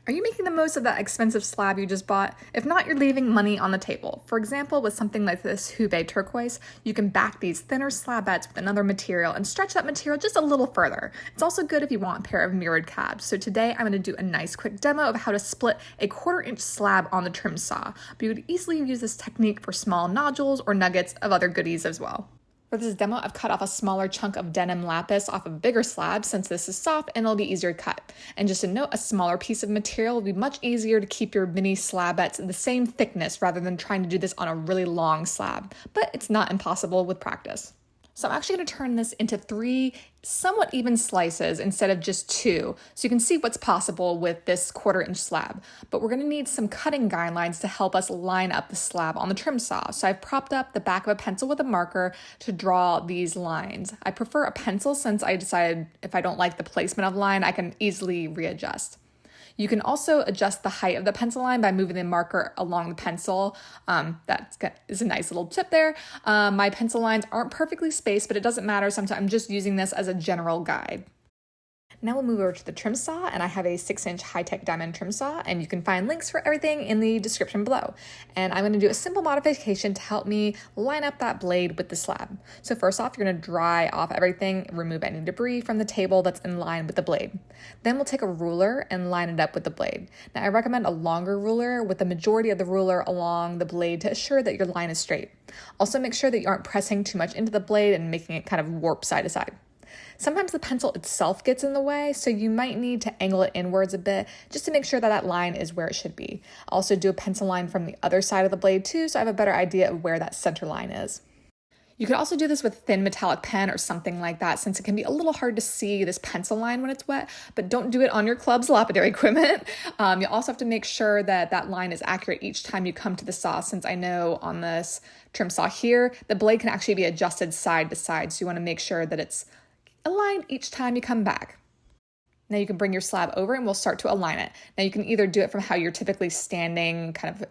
Are you making the most of that expensive slab you just bought? If not, you're leaving money on the table. For example, with something like this Hubei turquoise, you can back these thinner slabettes with another material and stretch that material just a little further. It's also good if you want a pair of mirrored cabs. So today I'm going to do a nice quick demo of how to split a 1/4-inch slab on the trim saw. But you would easily use this technique for small nodules or nuggets of other goodies as well. For this demo, I've cut off a smaller chunk of denim lapis off of a bigger slab since this is soft and it'll be easier to cut. And just to note, a smaller piece of material will be much easier to keep your mini slabettes the same thickness rather than trying to do this on a really long slab. But it's not impossible with practice. So I'm actually going to turn this into 3 somewhat even slices instead of just 2, so you can see what's possible with this 1/4-inch slab. But we're going to need some cutting guidelines to help us line up the slab on the trim saw. So I've propped up the back of a pencil with a marker to draw these lines. I prefer a pencil since I decided if I don't like the placement of line, I can easily readjust. You can also adjust the height of the pencil line by moving the marker along the pencil. That is a nice little tip there. My pencil lines aren't perfectly spaced, but it doesn't matter. Sometimes I'm just using this as a general guide. Now we'll move over to the trim saw, and I have a 6-inch high-tech diamond trim saw, and you can find links for everything in the description below. And I'm going to do a simple modification to help me line up that blade with the slab. So first off, you're going to dry off everything, remove any debris from the table that's in line with the blade. Then we'll take a ruler and line it up with the blade. Now I recommend a longer ruler with the majority of the ruler along the blade to assure that your line is straight. Also make sure that you aren't pressing too much into the blade and making it kind of warp side to side. Sometimes the pencil itself gets in the way, so you might need to angle it inwards a bit just to make sure that that line is where it should be. I'll also do a pencil line from the other side of the blade too, so I have a better idea of where that center line is. You could also do this with thin metallic pen or something like that, since it can be a little hard to see this pencil line when it's wet, but don't do it on your club's lapidary equipment. You also have to make sure that that line is accurate each time you come to the saw, since I know on this trim saw here, the blade can actually be adjusted side to side, so you want to make sure that it's aligned each time you come back. Now you can bring your slab over and we'll start to align it. Now you can either do it from how you're typically standing, kind of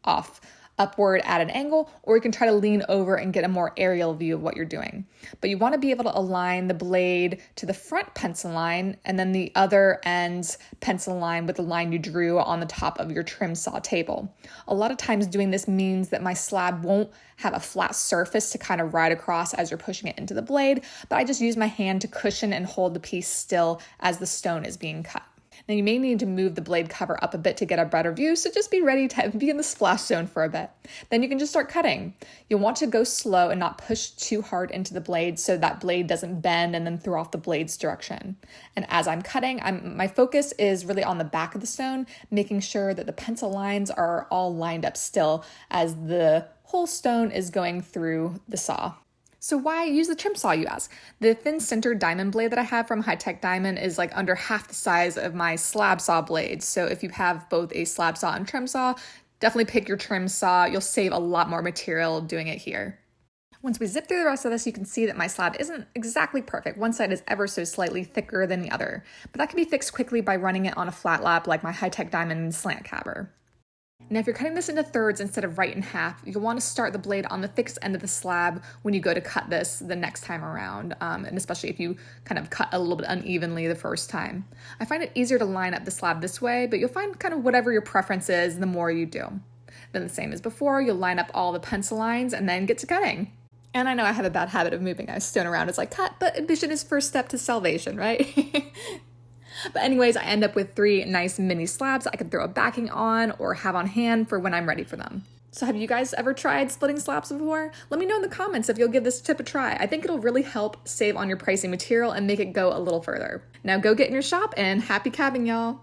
off upward at an angle, or you can try to lean over and get a more aerial view of what you're doing. But you want to be able to align the blade to the front pencil line and then the other end's pencil line with the line you drew on the top of your trim saw table. A lot of times doing this means that my slab won't have a flat surface to kind of ride across as you're pushing it into the blade, but I just use my hand to cushion and hold the piece still as the stone is being cut. Now you may need to move the blade cover up a bit to get a better view, so just be ready to be in the splash zone for a bit. Then you can just start cutting. You'll want to go slow and not push too hard into the blade so that blade doesn't bend and then throw off the blade's direction. And as I'm cutting, my focus is really on the back of the stone, making sure that the pencil lines are all lined up still as the whole stone is going through the saw. So why use the trim saw, you ask? The thin sintered diamond blade that I have from High Tech Diamond is like under half the size of my slab saw blades. So if you have both a slab saw and trim saw, definitely pick your trim saw. You'll save a lot more material doing it here. Once we zip through the rest of this, you can see that my slab isn't exactly perfect. One side is ever so slightly thicker than the other, but that can be fixed quickly by running it on a flat lap like my High Tech Diamond slant cabber. Now, if you're cutting this into thirds instead of right in half, you'll want to start the blade on the fixed end of the slab when you go to cut this the next time around, and especially if you kind of cut a little bit unevenly the first time. I find it easier to line up the slab this way, but you'll find kind of whatever your preference is the more you do. Then the same as before, you'll line up all the pencil lines and then get to cutting. And I know I have a bad habit of moving my stone around as I cut, but ambition is first step to salvation, right? But anyways, I end up with 3 nice mini slabs I can throw a backing on or have on hand for when I'm ready for them. So have you guys ever tried splitting slabs before? Let me know in the comments if you'll give this tip a try. I think it'll really help save on your pricey material and make it go a little further. Now go get in your shop and happy cabbing, y'all.